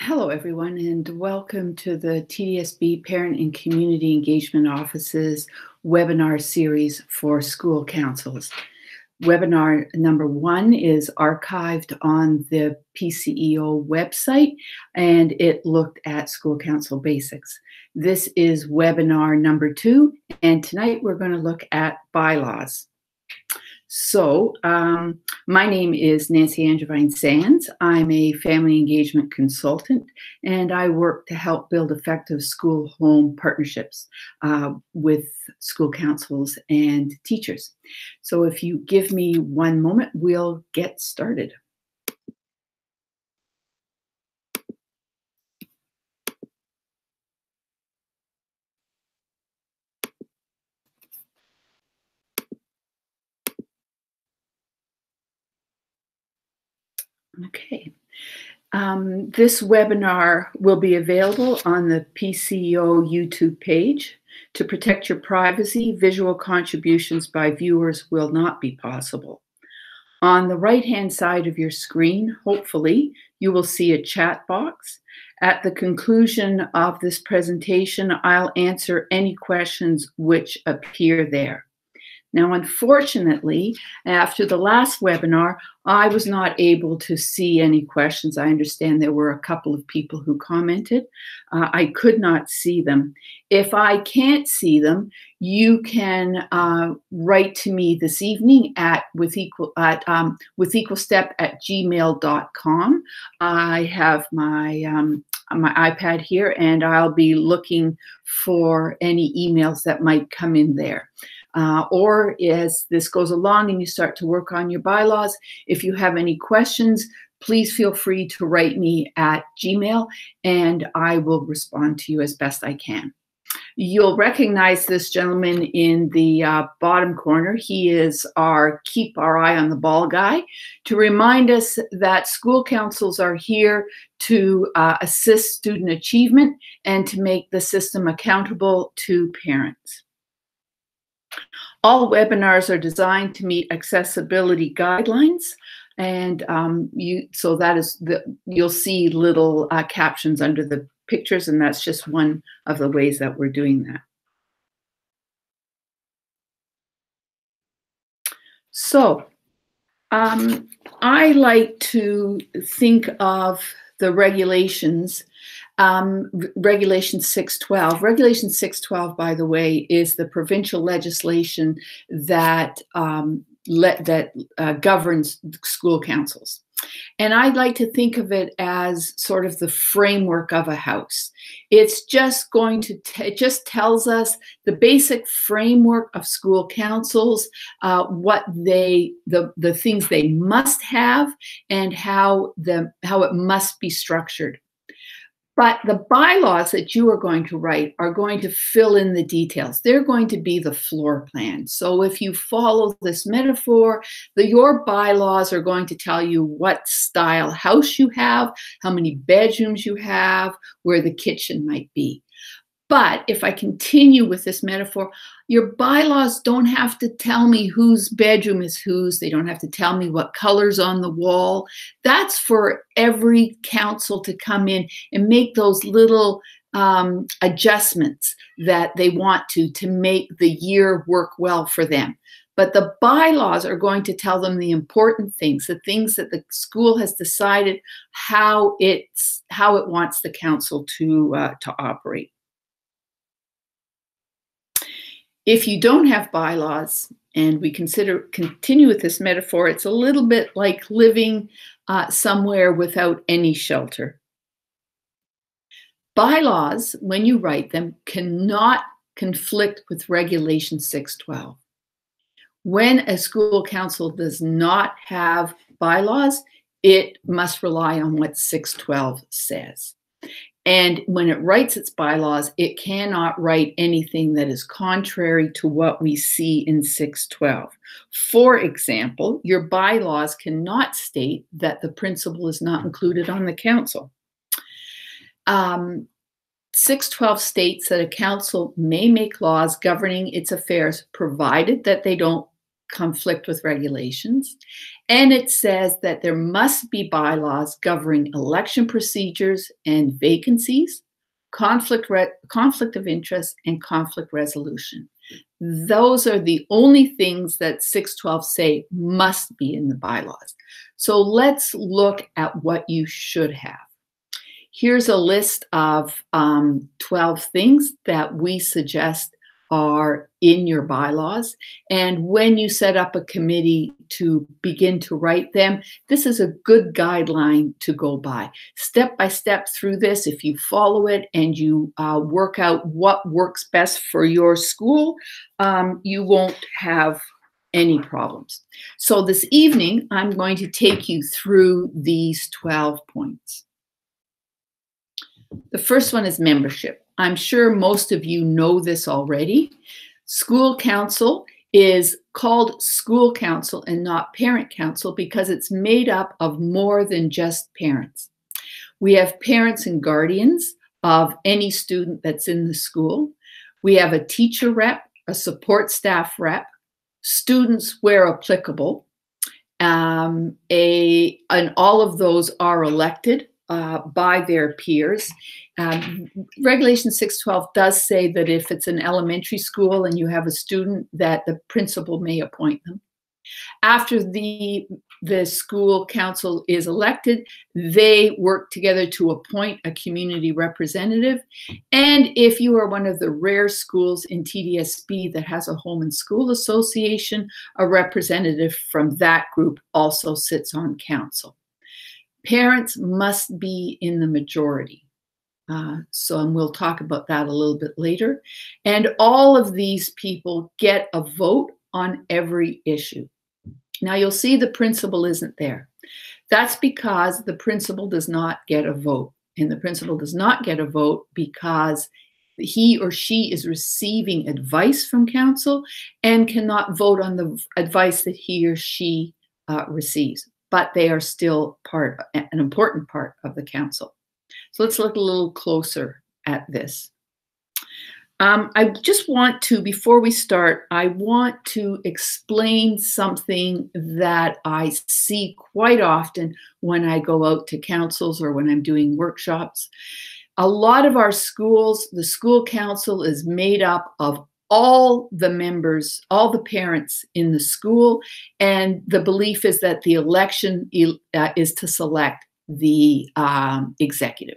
Hello, everyone, and welcome to the TDSB Parent and Community Engagement Office's webinar series for school councils. Webinar number 1 is archived on the PCEO website, and it looked at school council basics. This is webinar number 2, and tonight we're going to look at bylaws. So, my name is Nancy Angevine Sands. I'm a family engagement consultant, and I work to help build effective school-home partnerships with school councils and teachers. So if you give me one moment, we'll get started. Okay. This webinar will be available on the PCEO YouTube page. To protect your privacy, visual contributions by viewers will not be possible. On the right-hand side of your screen, hopefully, you will see a chat box. At the conclusion of this presentation, I'll answer any questions which appear there. Now, unfortunately, after the last webinar, I was not able to see any questions. I understand there were a couple of people who commented. I could not see them. If I can't see them, you can write to me this evening at withequalstep@gmail.com. I have my iPad here, and I'll be looking for any emails that might come in there. Or as this goes along and you start to work on your bylaws, if you have any questions, please feel free to write me at Gmail, and I will respond to you as best I can. You'll recognize this gentleman in the bottom corner. He is our keep our eye on the ball guy, to remind us that school councils are here to assist student achievement and to make the system accountable to parents. All webinars are designed to meet accessibility guidelines, and you'll see little captions under the pictures, and that's just one of the ways that we're doing that. So, I like to think of the regulations. Regulation 612. Regulation 612, by the way, is the provincial legislation that governs school councils. And I'd like to think of it as sort of the framework of a house. It's just it just tells us the basic framework of school councils, what the things they must have, and how it must be structured. But the bylaws that you are going to write are going to fill in the details. They're going to be the floor plan. So if you follow this metaphor, your bylaws are going to tell you what style house you have, how many bedrooms you have, where the kitchen might be. But if I continue with this metaphor, your bylaws don't have to tell me whose bedroom is whose. They don't have to tell me what color's on the wall. That's for every council to come in and make those little adjustments that they want to make the year work well for them. But the bylaws are going to tell them the important things, the things that the school has decided how it wants the council to operate. If you don't have bylaws, and we continue with this metaphor, it's a little bit like living somewhere without any shelter. Bylaws, when you write them, cannot conflict with Regulation 612. When a school council does not have bylaws, it must rely on what 612 says. And when it writes its bylaws, it cannot write anything that is contrary to what we see in 612. For example, your bylaws cannot state that the principal is not included on the council. 612 states that a council may make laws governing its affairs, provided that they don't conflict with regulations. And it says that there must be bylaws governing election procedures and vacancies, conflict of interest, and conflict resolution. Those are the only things that 612 say must be in the bylaws. So let's look at what you should have. Here's a list of 12 things that we suggest are in your bylaws. And when you set up a committee to begin to write them, this is a good guideline to go by step through this. If you follow it and you work out what works best for your school, you won't have any problems. So this evening, I'm going to take you through these 12 points. The first one is membership. I'm sure most of you know this already. School council is called school council and not parent council because it's made up of more than just parents. We have parents and guardians of any student that's in the school. We have a teacher rep, a support staff rep, students where applicable, and all of those are elected by their peers. Regulation 612 does say that if it's an elementary school and you have a student, that the principal may appoint them. After the school council is elected, they work together to appoint a community representative. And if you are one of the rare schools in TDSB that has a home and school association, a representative from that group also sits on council. Parents must be in the majority. And we'll talk about that a little bit later. And all of these people get a vote on every issue. Now you'll see the principal isn't there. That's because the principal does not get a vote. And the principal does not get a vote because he or she is receiving advice from council and cannot vote on the advice that he or she receives. But they are still an important part of the council. So let's look a little closer at this. I just want to, before we start, I want to explain something that I see quite often when I go out to councils or when I'm doing workshops. A lot of our schools, the school council is made up of all the members, all the parents in the school, and the belief is that the election is to select the executive.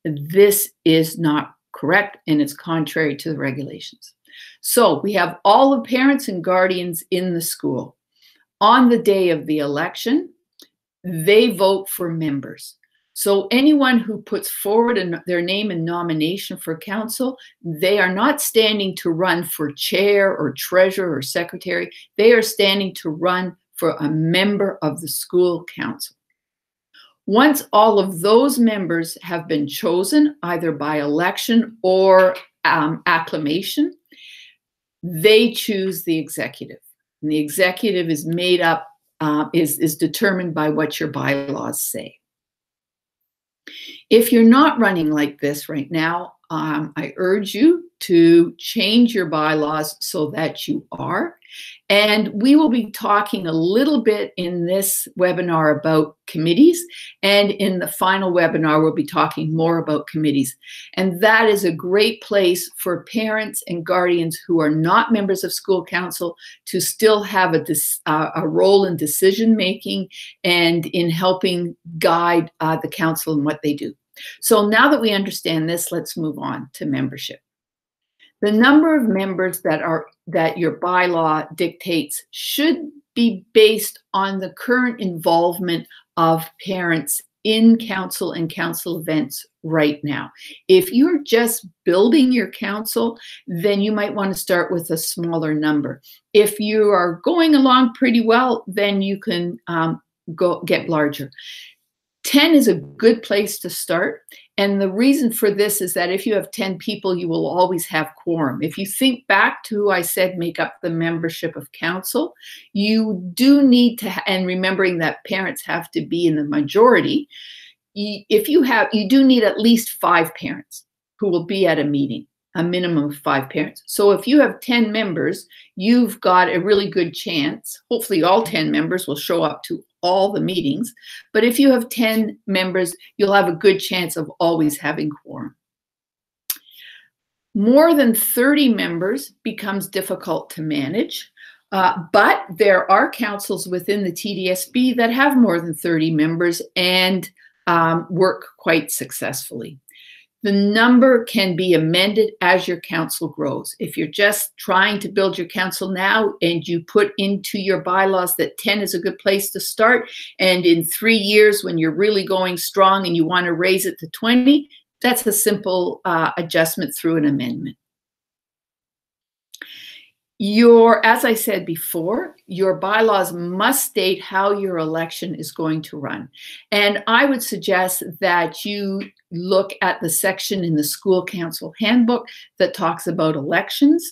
This is not correct, and it's contrary to the regulations. So we have all the parents and guardians in the school. On the day of the election, they vote for members. So anyone who puts forward their name and nomination for council, they are not standing to run for chair or treasurer or secretary. They are standing to run for a member of the school council. Once all of those members have been chosen, either by election or acclamation, they choose the executive. And the executive is made up, is determined by what your bylaws say. If you're not running like this right now, I urge you to change your bylaws so that you are. And we will be talking a little bit in this webinar about committees. And in the final webinar, we'll be talking more about committees. And that is a great place for parents and guardians who are not members of school council to still have a role in decision making and in helping guide the council in what they do. So now that we understand this, let's move on to membership. The number of members that your bylaw dictates should be based on the current involvement of parents in council and council events right now. If you're just building your council, then you might want to start with a smaller number. If you are going along pretty well, then you can get larger. 10 is a good place to start. And the reason for this is that if you have 10 people, you will always have quorum. If you think back to who I said make up the membership of council, you do need to, and remembering that parents have to be in the majority, you do need at least 5 parents who will be at a meeting. a minimum of 5 parents. So if you have 10 members, you've got a really good chance. Hopefully all 10 members will show up to all the meetings. But if you have 10 members, you'll have a good chance of always having quorum. More than 30 members becomes difficult to manage. But there are councils within the TDSB that have more than 30 members and work quite successfully. The number can be amended as your council grows. If you're just trying to build your council now and you put into your bylaws that 10 is a good place to start, and in 3 years when you're really going strong and you want to raise it to 20, that's a simple adjustment through an amendment. As I said before, your bylaws must state how your election is going to run. And I would suggest that you look at the section in the school council handbook that talks about elections.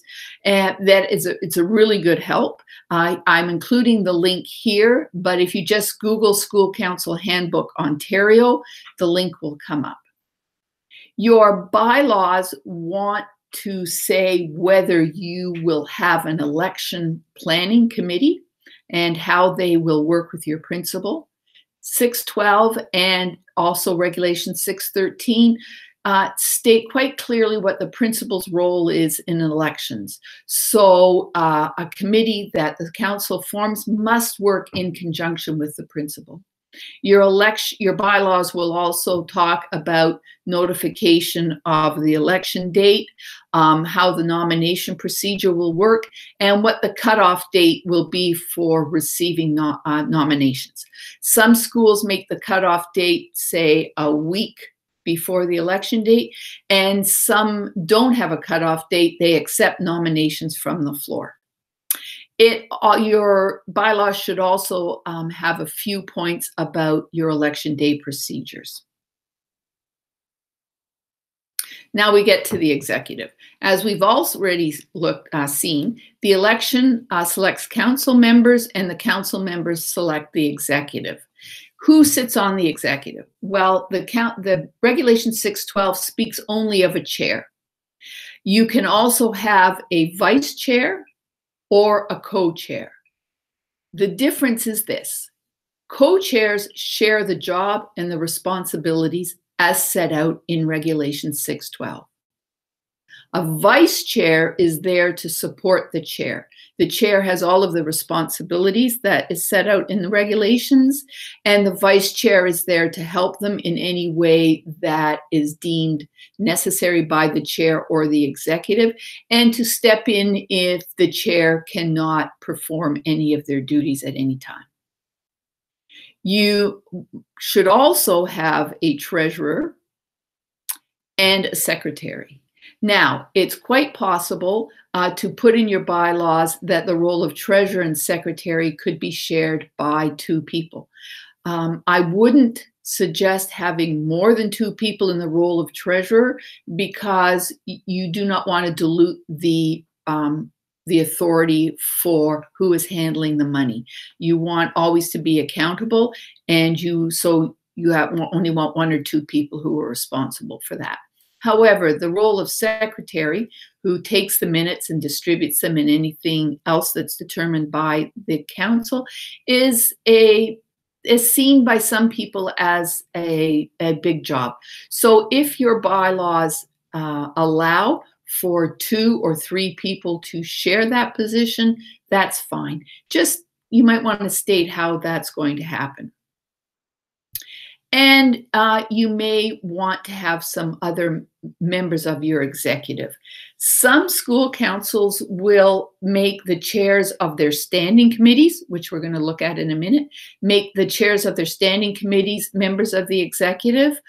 And it's a really good help. I'm including the link here, but if you just Google School Council Handbook Ontario, the link will come up. Your bylaws want to say whether you will have an election planning committee and how they will work with your principal. 612 and also Regulation 613 state quite clearly what the principal's role is in elections. So a committee that the council forms must work in conjunction with the principal. Your bylaws will also talk about notification of the election date, how the nomination procedure will work, and what the cutoff date will be for receiving nominations. Some schools make the cutoff date, say, a week before the election date, and some don't have a cutoff date. They accept nominations from the floor. Your bylaws should also have a few points about your election day procedures. Now we get to the executive. As we've already seen, the election selects council members and the council members select the executive. Who sits on the executive? Well, the Regulation 612 speaks only of a chair. You can also have a vice chair or a co-chair. The difference is this: co-chairs share the job and the responsibilities as set out in Regulation 612. A vice chair is there to support the chair. The chair has all of the responsibilities that is set out in the regulations, and the vice chair is there to help them in any way that is deemed necessary by the chair or the executive, and to step in if the chair cannot perform any of their duties at any time. You should also have a treasurer and a secretary. Now, it's quite possible to put in your bylaws that the role of treasurer and secretary could be shared by 2 people. I wouldn't suggest having more than 2 people in the role of treasurer because you do not want to dilute the authority for who is handling the money. You want always to be accountable, and only want 1 or 2 people who are responsible for that. However, the role of secretary, who takes the minutes and distributes them and anything else that's determined by the council, is seen by some people as a big job. So if your bylaws allow for 2 or 3 people to share that position, that's fine. Just, you might want to state how that's going to happen. And you may want to have some other members of your executive. Some school councils will make the chairs of their standing committees, which we're going to look at in a minute, make the chairs of their standing committees members of the executive.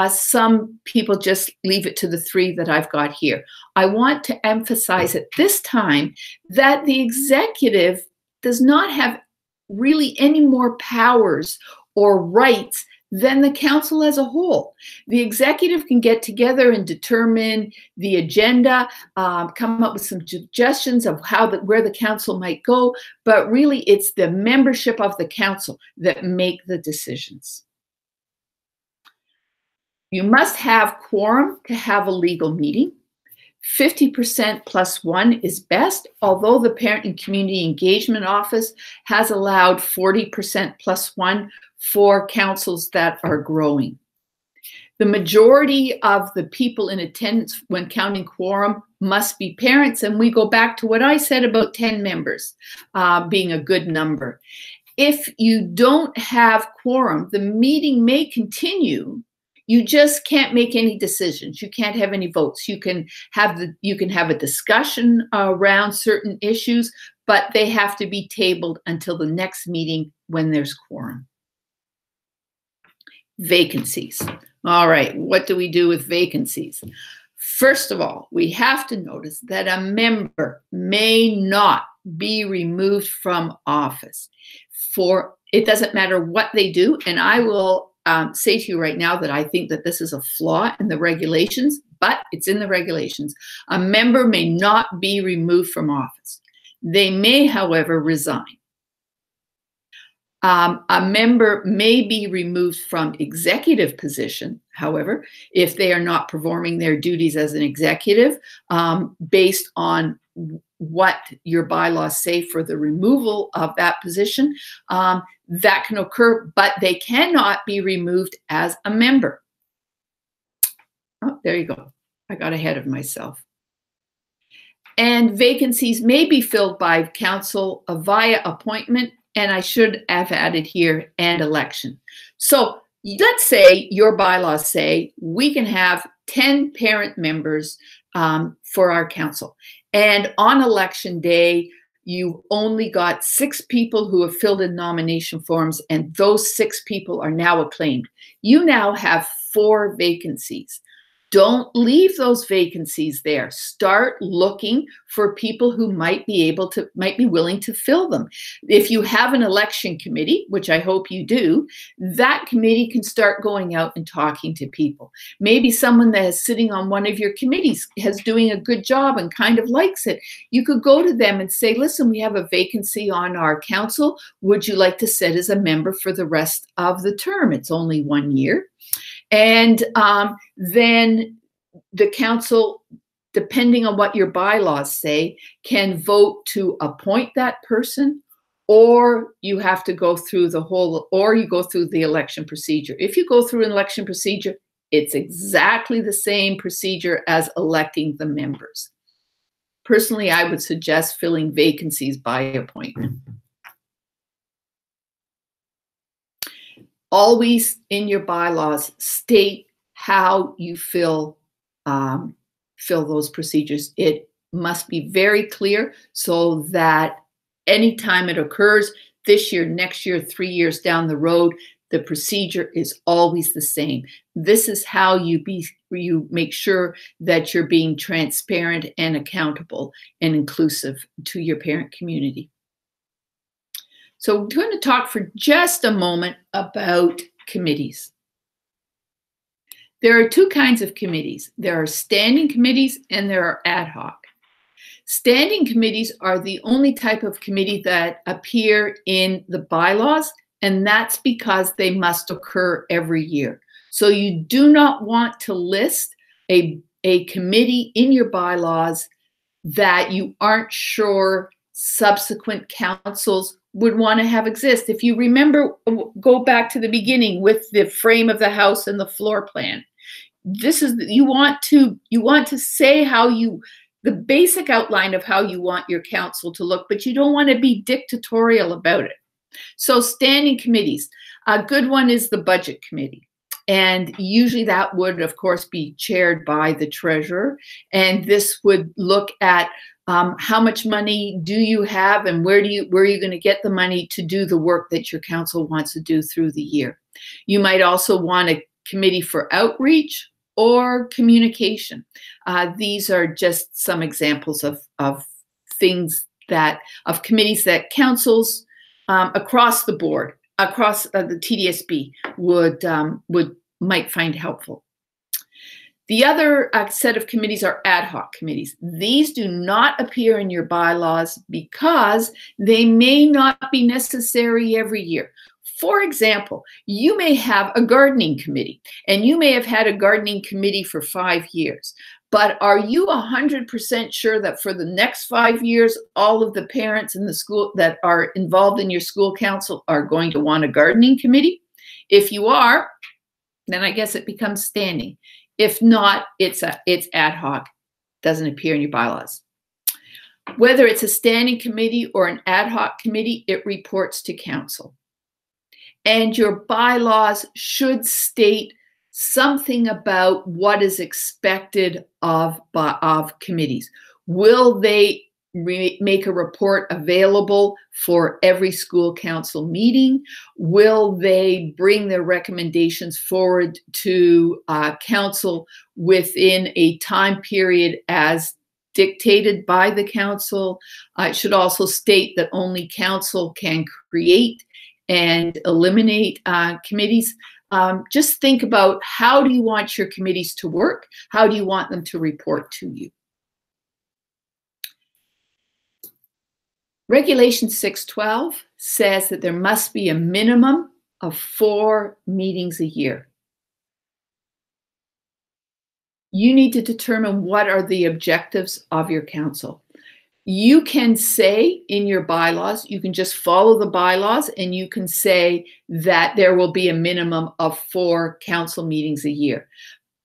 Some people just leave it to the 3 that I've got here. I want to emphasize at this time that the executive does not have really any more powers or rights than the council as a whole. The executive can get together and determine the agenda, come up with some suggestions of where the council might go, but really it's the membership of the council that make the decisions. You must have quorum to have a legal meeting. 50% plus one is best, although the Parent and Community Engagement Office has allowed 40% plus one for councils that are growing. The majority of the people in attendance when counting quorum must be parents, and we go back to what I said about 10 members being a good number. If you don't have quorum, the meeting may continue. You just can't make any decisions. You can't have any votes. You can have a discussion around certain issues, but they have to be tabled until the next meeting when there's quorum. Vacancies. All right, what do we do with vacancies? First of all, we have to notice that a member may not be removed from office. It doesn't matter what they do, and I will say to you right now that I think that this is a flaw in the regulations, but it's in the regulations. A member may not be removed from office. They may, however, resign. A member may be removed from executive position, however, if they are not performing their duties as an executive, based on what your bylaws say for the removal of that position. That can occur, but they cannot be removed as a member. Oh, there you go. I got ahead of myself. And vacancies may be filled by council via appointment, and I should have added here, and election. So let's say your bylaws say we can have 10 parent members for our council. And on election day, you've only got 6 people who have filled in nomination forms, and those 6 people are now acclaimed. You now have 4 vacancies. Don't leave those vacancies there. Start looking for people who might be willing to fill them. If you have an election committee, which I hope you do, that committee can start going out and talking to people. Maybe someone that is sitting on one of your committees is doing a good job and kind of likes it. You could go to them and say, listen, we have a vacancy on our council. Would you like to sit as a member for the rest of the term? It's only 1 year. And then the council, depending on what your bylaws say, can vote to appoint that person, or you have to go through you go through the election procedure. If you go through an election procedure, it's exactly the same procedure as electing the members. Personally, I would suggest filling vacancies by appointment. Always in your bylaws state how you fill those procedures. It must be very clear so that anytime it occurs, this year, next year, 3 years down the road, the procedure is always the same. This is how you make sure that you're being transparent and accountable and inclusive to your parent community. So we're going to talk for just a moment about committees. There are 2 kinds of committees. There are standing committees and there are ad hoc. Standing committees are the only type of committee that appear in the bylaws, and that's because they must occur every year. So you do not want to list a committee in your bylaws that you aren't sure subsequent councils would want to have exist. If you remember, go back to the beginning with the frame of the house and the floor plan. This is, you want to say the basic outline of how you want your council to look, but you don't want to be dictatorial about it. So standing committees, a good one is the budget committee. And usually that would, of course, be chaired by the treasurer. And this would look at how much money do you have and where are you going to get the money to do the work that your council wants to do through the year. You might also want a committee for outreach or communication. These are just some examples of committees that councils across the board, across the TDSB might find helpful. The other set of committees are ad hoc committees. These do not appear in your bylaws because they may not be necessary every year. For example, you may have a gardening committee, and you may have had a gardening committee for 5 years. But are you 100% sure that for the next 5 years, all of the parents in the school that are involved in your school council are going to want a gardening committee? If you are, then I guess it becomes standing. If not, it's ad hoc, doesn't appear in your bylaws. Whether it's a standing committee or an ad hoc committee, it reports to council. And your bylaws should state something about what is expected of committees. Will they make a report available for every school council meeting? Will they bring their recommendations forward to council within a time period as dictated by the council? It should also state that only council can create and eliminate committees. Just think about, how do you want your committees to work? How do you want them to report to you? Regulation 612 says that there must be a minimum of 4 meetings a year. You need to determine what are the objectives of your council. You can say in your bylaws, you can just follow the bylaws, and you can say that there will be a minimum of 4 council meetings a year.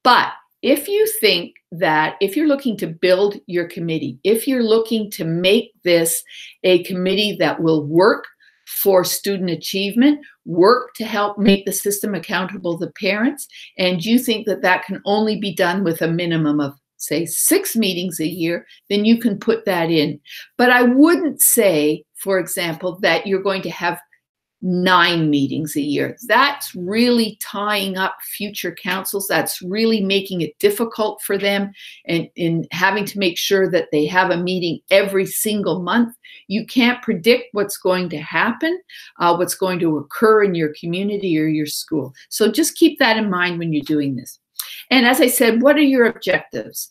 But if you think that if you're looking to build your committee, if you're looking to make this a committee that will work for student achievement, work to help make the system accountable to parents, and you think that that can only be done with a minimum of, say, 6 meetings a year, then you can put that in. But I wouldn't say, for example, that you're going to have 9 meetings a year. That's really tying up future councils. That's really making it difficult for them, and in having to make sure that they have a meeting every single month. You can't predict what's going to happen, what's going to occur in your community or your school. So just keep that in mind when you're doing this. And as I said, what are your objectives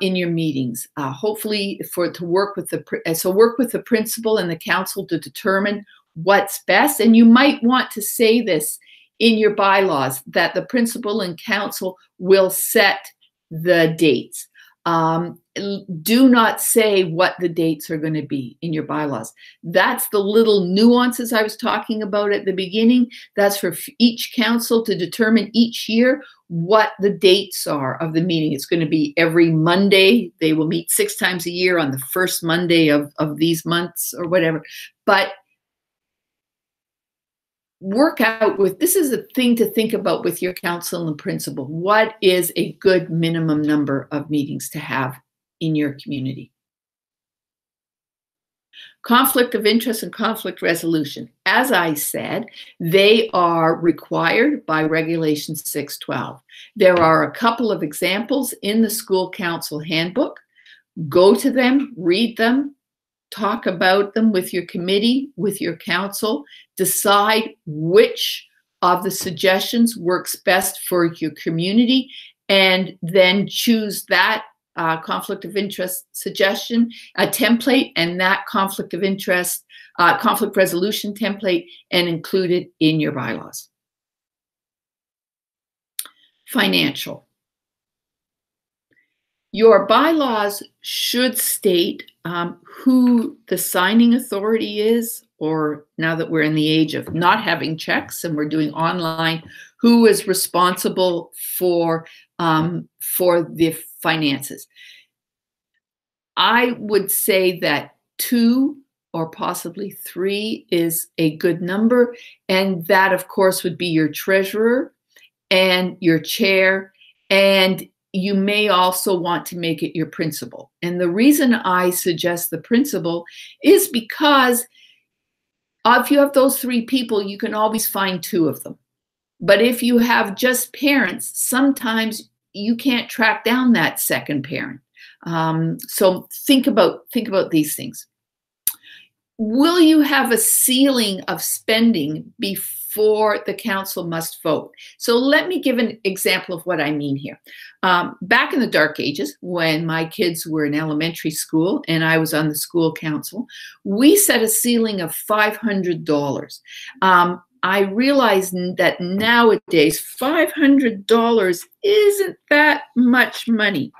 in your meetings? Hopefully work with the principal and the council to determine what's best. And you might want to say this in your bylaws, that the principal and council will set the dates. Do not say what the dates are going to be in your bylaws. That's the little nuances I was talking about at the beginning. That's for each council to determine each year what the dates are of the meeting. It's going to be every Monday. They will meet 6 times a year on the first Monday of these months or whatever. But work out with, this is a thing to think about with your council and principal. What is a good minimum number of meetings to have in your community? Conflict of interest and conflict resolution. As I said, they are required by Regulation 612. There are a couple of examples in the school council handbook. Go to them, read them, talk about them with your committee, with your council, decide which of the suggestions works best for your community, and then choose that conflict of interest suggestion, a template, and that conflict of interest, conflict resolution template, and include it in your bylaws. Financial. Your bylaws should state who the signing authority is, or now that we're in the age of not having checks and we're doing online, who is responsible for the finances. I would say that 2 or possibly 3 is a good number, and that, of course, would be your treasurer and your chair, and you may also want to make it your principal. And the reason I suggest the principal is because if you have those 3 people, you can always find 2 of them. But if you have just parents, sometimes you can't track down that second parent. So think about these things. Will you have a ceiling of spending before the council must vote? So let me give an example of what I mean here. Back in the dark ages, when my kids were in elementary school and I was on the school council, we set a ceiling of $500. I realize that nowadays $500 isn't that much money.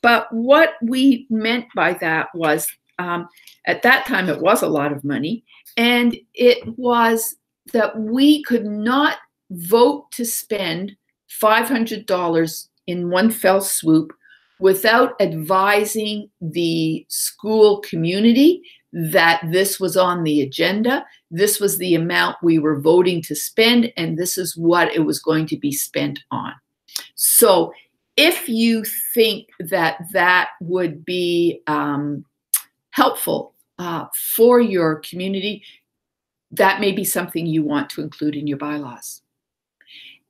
But what we meant by that was, at that time, it was a lot of money, and it was that we could not vote to spend $500 in one fell swoop without advising the school community that this was on the agenda, this was the amount we were voting to spend, and this is what it was going to be spent on. So if you think that that would be helpful for your community, that may be something you want to include in your bylaws.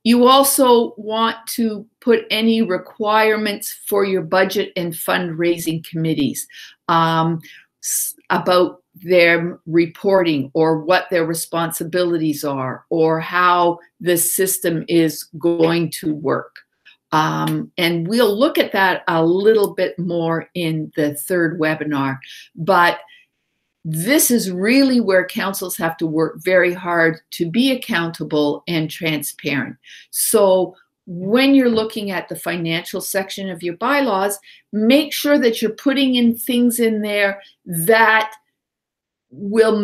You also want to put any requirements for your budget and fundraising committees about their reporting or what their responsibilities are or how the system is going to work. And we'll look at that a little bit more in the third webinar, but this is really where councils have to work very hard to be accountable and transparent. So when you're looking at the financial section of your bylaws, make sure that you're putting in things in there that will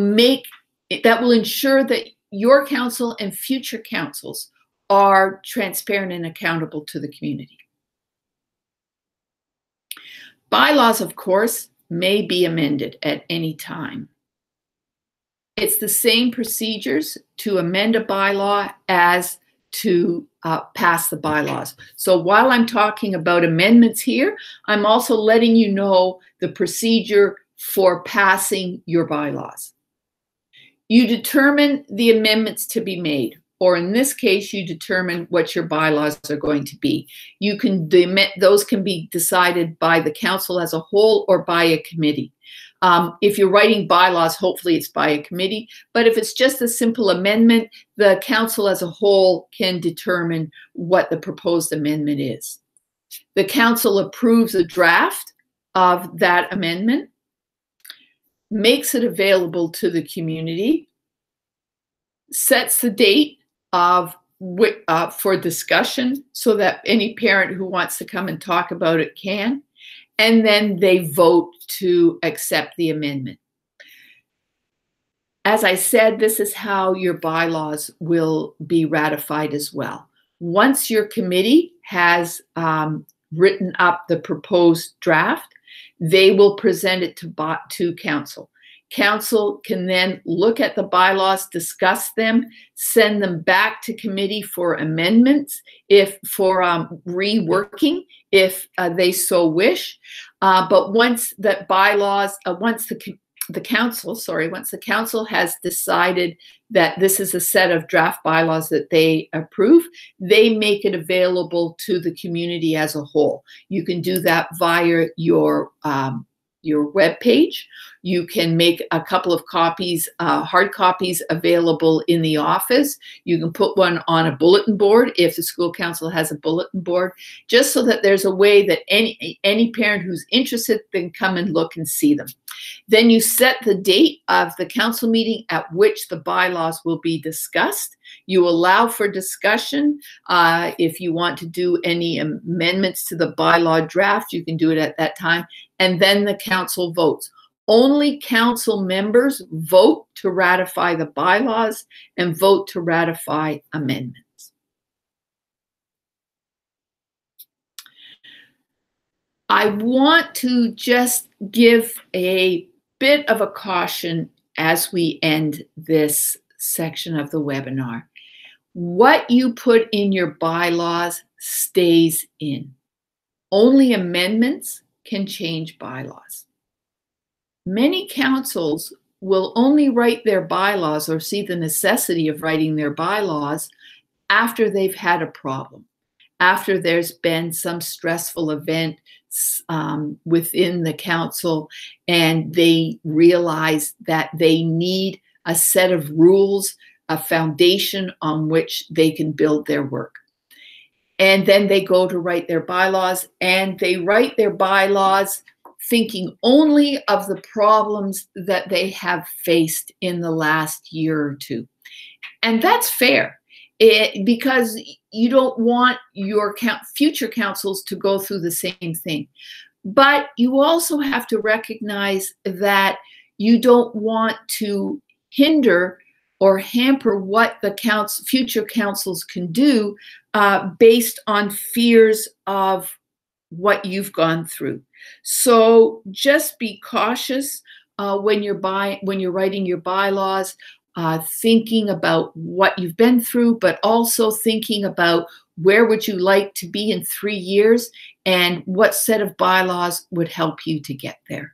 ensure that your council and future councils are transparent and accountable to the community. Bylaws, of course, may be amended at any time. It's the same procedures to amend a bylaw as to pass the bylaws. So while I'm talking about amendments here, I'm also letting you know the procedure for passing your bylaws. You determine the amendments to be made, or in this case, you determine what your bylaws are going to be. Those can be decided by the council as a whole or by a committee. If you're writing bylaws, hopefully it's by a committee, but if it's just a simple amendment, the council as a whole can determine what the proposed amendment is. The council approves a draft of that amendment, makes it available to the community, sets the date for discussion so that any parent who wants to come and talk about it can, and then they vote to accept the amendment. As I said, this is how your bylaws will be ratified as well. Once your committee has written up the proposed draft, they will present it to council. Council can then look at the bylaws, discuss them, send them back to committee for amendments, for reworking, if they so wish. But once the bylaws, once the council has decided that this is a set of draft bylaws that they approve, they make it available to the community as a whole. You can do that via your web page. You can make a couple of copies, hard copies, available in the office. You can put one on a bulletin board if the school council has a bulletin board, just so that there's a way that any parent who's interested can come and look and see them. Then you set the date of the council meeting at which the bylaws will be discussed. You allow for discussion. If you want to do any amendments to the bylaw draft, you can do it at that time. And then the council votes. Only council members vote to ratify the bylaws and vote to ratify amendments. I want to just give a bit of a caution as we end this section of the webinar. What you put in your bylaws stays in. Only amendments can change bylaws. Many councils will only write their bylaws or see the necessity of writing their bylaws after they've had a problem, after there's been some stressful event within the council and they realize that they need a set of rules, a foundation on which they can build their work. And then they go to write their bylaws, and they write their bylaws thinking only of the problems that they have faced in the last year or two. And that's fair, because you don't want your future councils to go through the same thing. But you also have to recognize that you don't want to hinder or hamper what the future councils can do based on fears of what you've gone through. So just be cautious when you're writing your bylaws, thinking about what you've been through, but also thinking about where would you like to be in 3 years and what set of bylaws would help you to get there.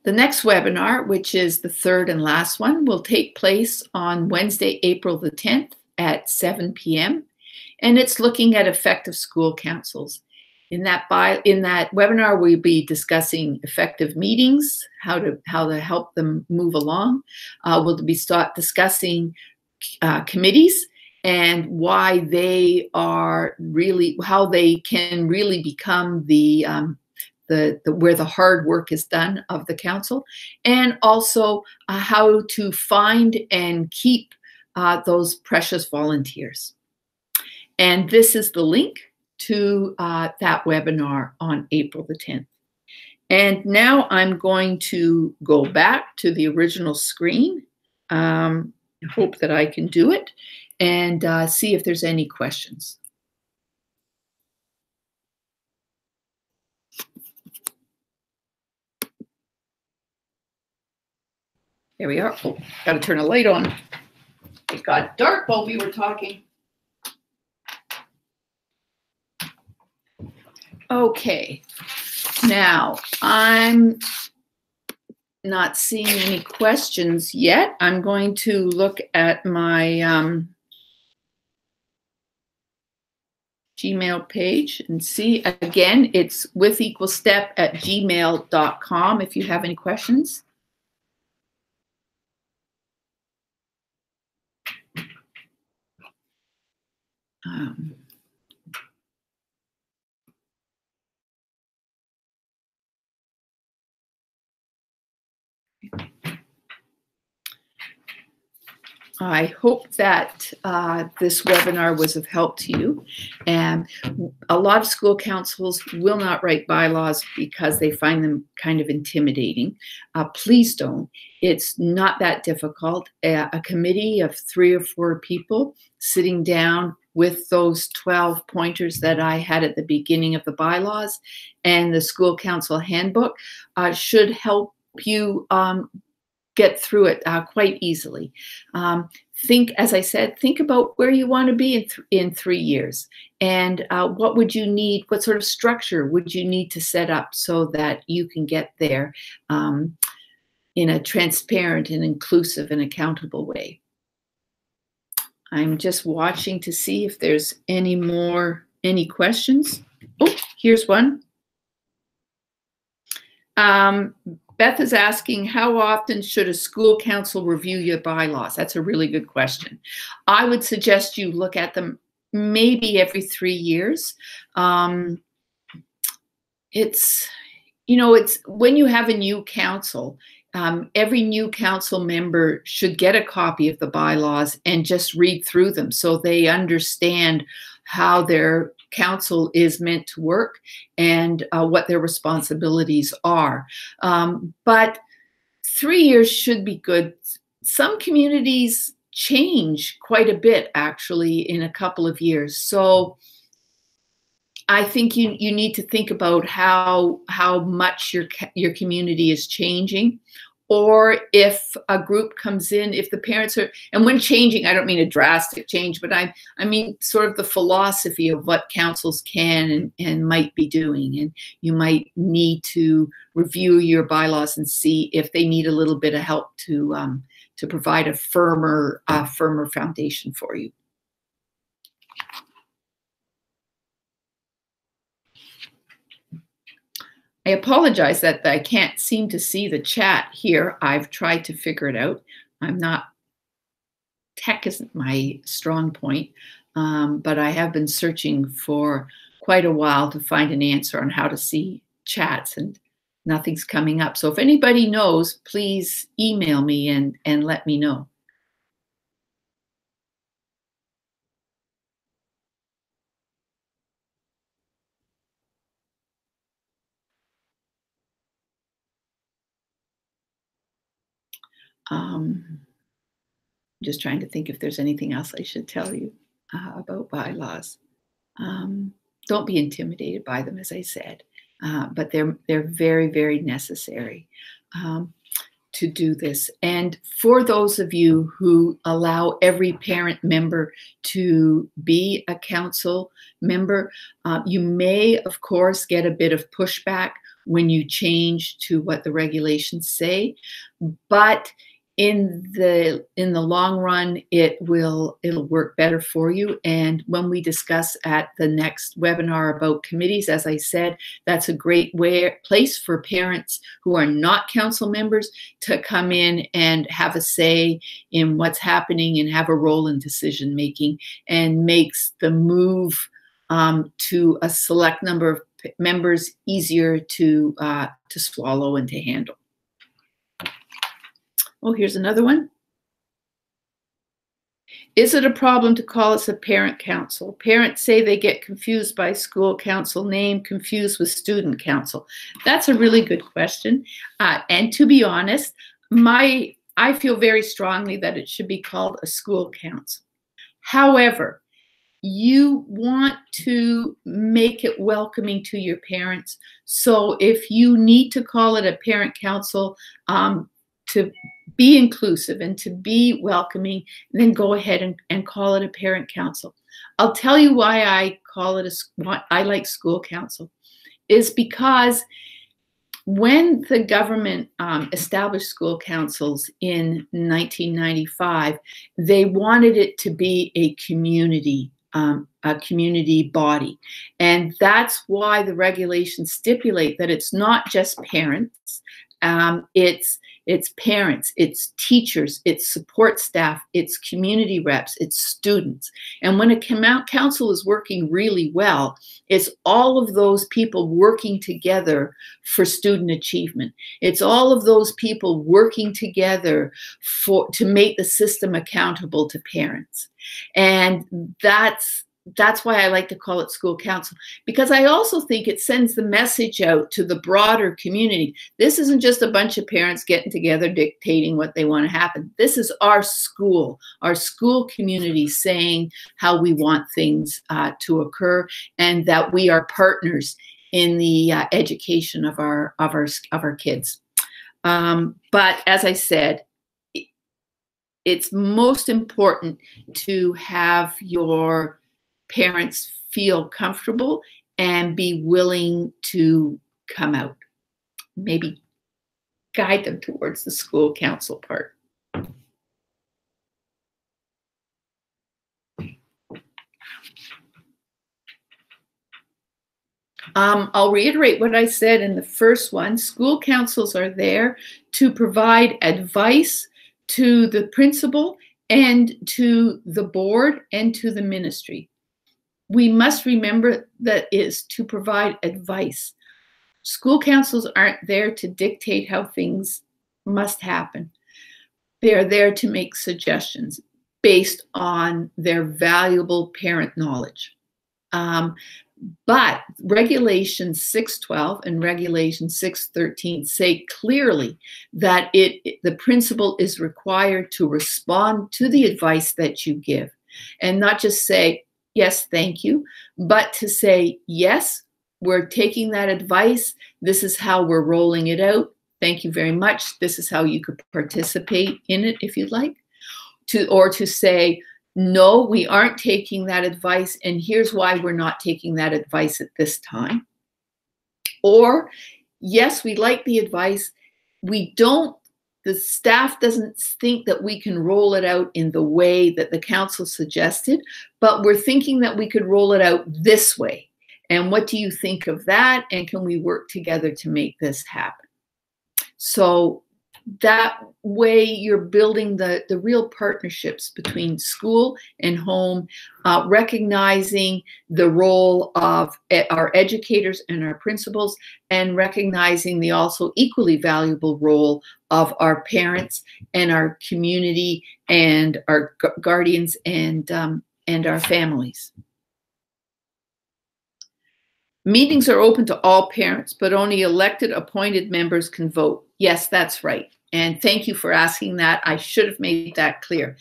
The next webinar, which is the third and last one, will take place on Wednesday, April the 10th at 7 p.m. And it's looking at effective school councils. In that webinar, we'll be discussing effective meetings, how to help them move along. We'll be discussing committees and why they are really, how they can really become where the hard work is done of the council, and also how to find and keep those precious volunteers. And this is the link to that webinar on April the 10th. And now I'm going to go back to the original screen. I hope that I can do it and see if there's any questions. There we are. Oh, got to turn a light on. It got dark while we were talking. Okay, now I'm not seeing any questions yet. I'm going to look at my Gmail page and see. Again, it's withequalstep@gmail.com if you have any questions. I hope that this webinar was of help to you. And a lot of school councils will not write bylaws because they find them kind of intimidating. Please don't. It's not that difficult. A committee of 3 or 4 people sitting down with those 12 pointers that I had at the beginning of the bylaws and the school council handbook should help you get through it quite easily. As I said, think about where you want to be in 3 years, and what would you need, what sort of structure would you need to set up so that you can get there in a transparent and inclusive and accountable way. I'm just watching to see if there's any questions. Oh, here's one. Beth is asking, how often should a school council review your bylaws? That's a really good question. I would suggest you look at them maybe every 3 years. It's when you have a new council, every new council member should get a copy of the bylaws and just read through them so they understand how their council is meant to work and what their responsibilities are. But 3 years should be good. Some communities change quite a bit actually in a couple of years. So I think you need to think about how much your community is changing, or if a group comes in, if the parents are, and when changing, I don't mean a drastic change, but I mean sort of the philosophy of what councils can and might be doing. And you might need to review your bylaws and see if they need a little bit of help to provide a firmer foundation for you. I apologize that I can't seem to see the chat here. I've tried to figure it out. Tech isn't my strong point, but I have been searching for quite a while to find an answer on how to see chats, and nothing's coming up. So if anybody knows, please email me and let me know. Just trying to think if there's anything else I should tell you about bylaws. Don't be intimidated by them, as I said, but they're very, very necessary to do this. And for those of you who allow every parent member to be a council member, you may, of course, get a bit of pushback when you change to what the regulations say, but in the long run, it'll work better for you. And when we discuss at the next webinar about committees, as I said, that's a great place for parents who are not council members to come in and have a say in what's happening and have a role in decision making, and makes the move to a select number of members easier to swallow and to handle. Oh, here's another one. Is it a problem to call us a parent council? Parents say they get confused by school council name, confused with student council. That's a really good question. And to be honest, I feel very strongly that it should be called a school council. However, you want to make it welcoming to your parents. So if you need to call it a parent council, to be inclusive and to be welcoming, then go ahead and call it a parent council. I'll tell you why I call it I like school council, is because when the government established school councils in 1995, they wanted it to be a community body. And that's why the regulations stipulate that it's not just parents, it's parents, it's teachers, it's support staff, it's community reps, it's students. And when a council is working really well, it's all of those people working together for student achievement. It's all of those people working together to make the system accountable to parents. And that's why I like to call it school council, because I also think it sends the message out to the broader community. This isn't just a bunch of parents getting together dictating what they want to happen. This is our school community saying how we want things to occur, and that we are partners in the education of our kids. But as I said, it's most important to have your parents feel comfortable and be willing to come out. Maybe guide them towards the school council part. I'll reiterate what I said in the first one. School councils are there to provide advice to the principal and to the board and to the ministry. We must remember that is to provide advice. School councils aren't there to dictate how things must happen. They are there to make suggestions based on their valuable parent knowledge. But Regulation 612 and Regulation 613 say clearly that the principal is required to respond to the advice that you give, and not just say, yes, thank you, but to say, yes, we're taking that advice. This is how we're rolling it out. Thank you very much. This is how you could participate in it if you'd like. Or to say, no, we aren't taking that advice, and here's why we're not taking that advice at this time. Or, yes, we like the advice. The staff doesn't think that we can roll it out in the way that the council suggested, but we're thinking that we could roll it out this way. And what do you think of that? And can we work together to make this happen? So that way you're building the real partnerships between school and home, recognizing the role of our educators and our principals, and recognizing the also equally valuable role of our parents and our community and our guardians and our families. Meetings are open to all parents, but only elected appointed members can vote. Yes, that's right. And thank you for asking that. I should have made that clear.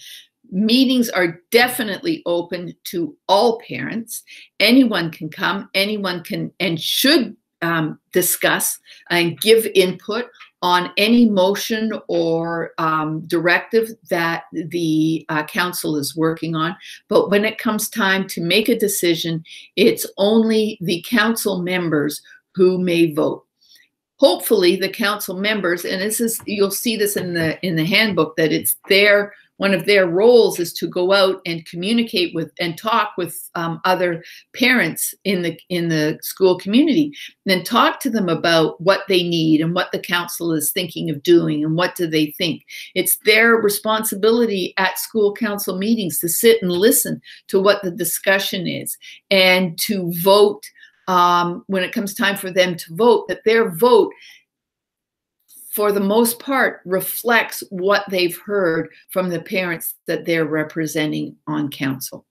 Meetings are definitely open to all parents. Anyone can come, anyone can and should discuss and give input on any motion or directive that the council is working on. But when it comes time to make a decision, it's only the council members who may vote. Hopefully the council members, and this is, you'll see this in the handbook, that it's one of their roles is to go out and communicate with and talk with other parents in the school community, and then talk to them about what they need and what the council is thinking of doing and what do they think. It's their responsibility at school council meetings to sit and listen to what the discussion is and to vote when it comes time for them to vote, that their vote, for the most part, reflects what they've heard from the parents that they're representing on council.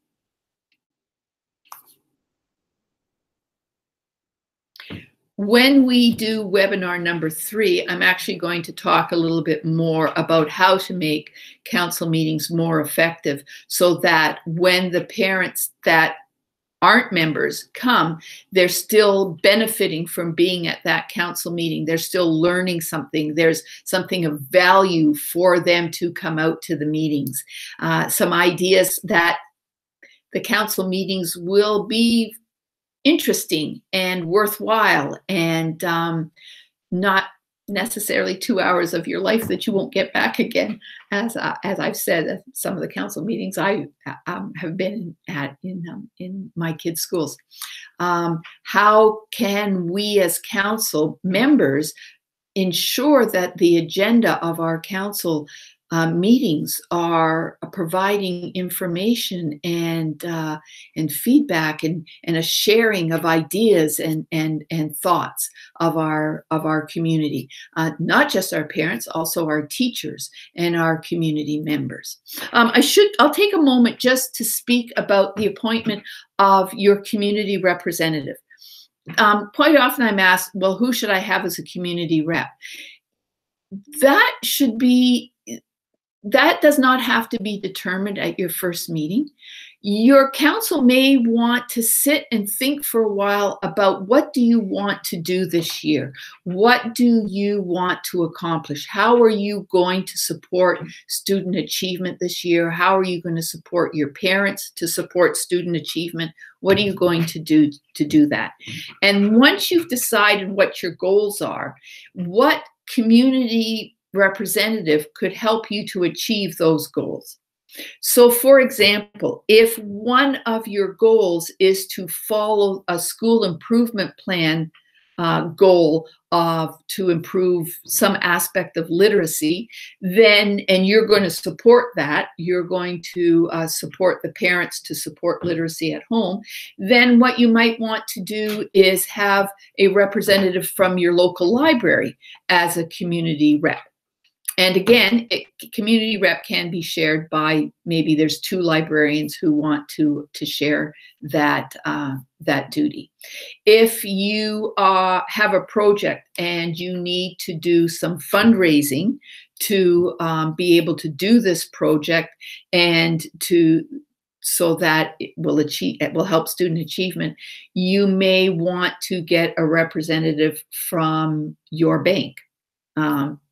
When we do webinar number 3, I'm actually going to talk a little bit more about how to make council meetings more effective, so that when the parents that aren't members come, they're still benefiting from being at that council meeting. They're still learning something. There's something of value for them to come out to the meetings. Some ideas that the council meetings will be interesting and worthwhile, and not necessarily 2 hours of your life that you won't get back again. As I've said, some of the council meetings I have been at in my kids' schools. How can we as council members ensure that the agenda of our council meetings are providing information and feedback and a sharing of ideas and thoughts of our community, not just our parents, also our teachers and our community members. I'll take a moment just to speak about the appointment of your community representative. Quite often I'm asked, well, who should I have as a community rep? That does not have to be determined at your first meeting. Your council may want to sit and think for a while about, what do you want to do this year? What do you want to accomplish? How are you going to support student achievement this year? How are you going to support your parents to support student achievement? What are you going to do that? And once you've decided what your goals are, what community representative could help you to achieve those goals? So, for example, if one of your goals is to follow a school improvement plan goal to improve some aspect of literacy, then, and you're going to support that, you're going to support the parents to support literacy at home, then what you might want to do is have a representative from your local library as a community rep. And again, community rep can be shared by, maybe there's 2 librarians who want to share that duty. If you have a project and you need to do some fundraising to be able to do this project and so that it will help student achievement, you may want to get a representative from your bank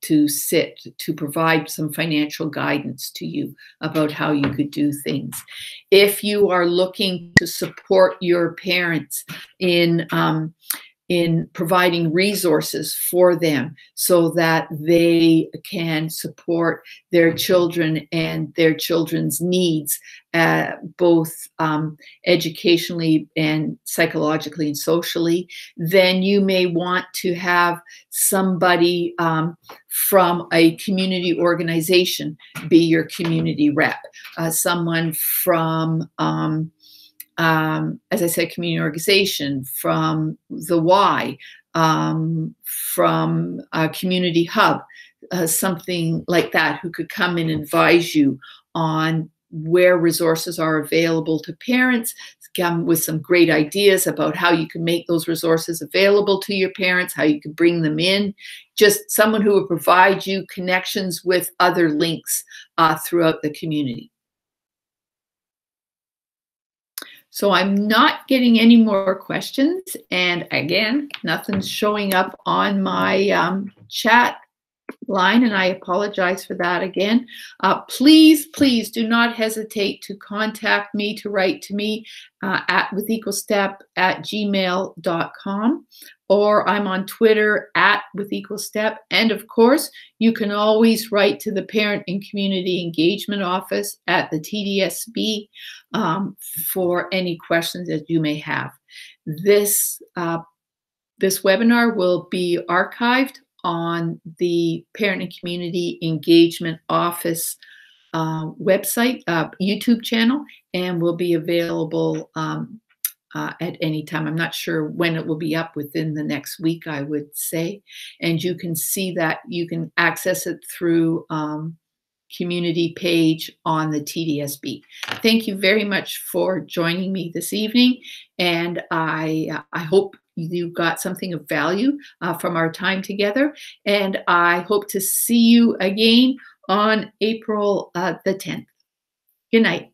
to provide some financial guidance to you about how you could do things. If you are looking to support your parents in providing resources for them so that they can support their children and their children's needs, both educationally and psychologically and socially, then you may want to have somebody from a community organization be your community rep, someone from as I said, community organization, from the Y, from a community hub, something like that, who could come and advise you on where resources are available to parents, come with some great ideas about how you can make those resources available to your parents, how you can bring them in. Just someone who will provide you connections with other links throughout the community. So I'm not getting any more questions. And again, nothing's showing up on my chat line, and I apologize for that again. Please do not hesitate to contact me, to write to me at withequalstep@gmail.com, or I'm on Twitter at withequalstep. And of course, you can always write to the Parent and Community Engagement Office at the TDSB for any questions that you may have. This webinar will be archived on the Parent and Community Engagement Office website, YouTube channel, and will be available at any time. I'm not sure when it will be up, within the next week, I would say. And you can see that, you can access it through community page on the TDSB. Thank you very much for joining me this evening, and I hope you got something of value from our time together, and I hope to see you again on April the 10th. Good night.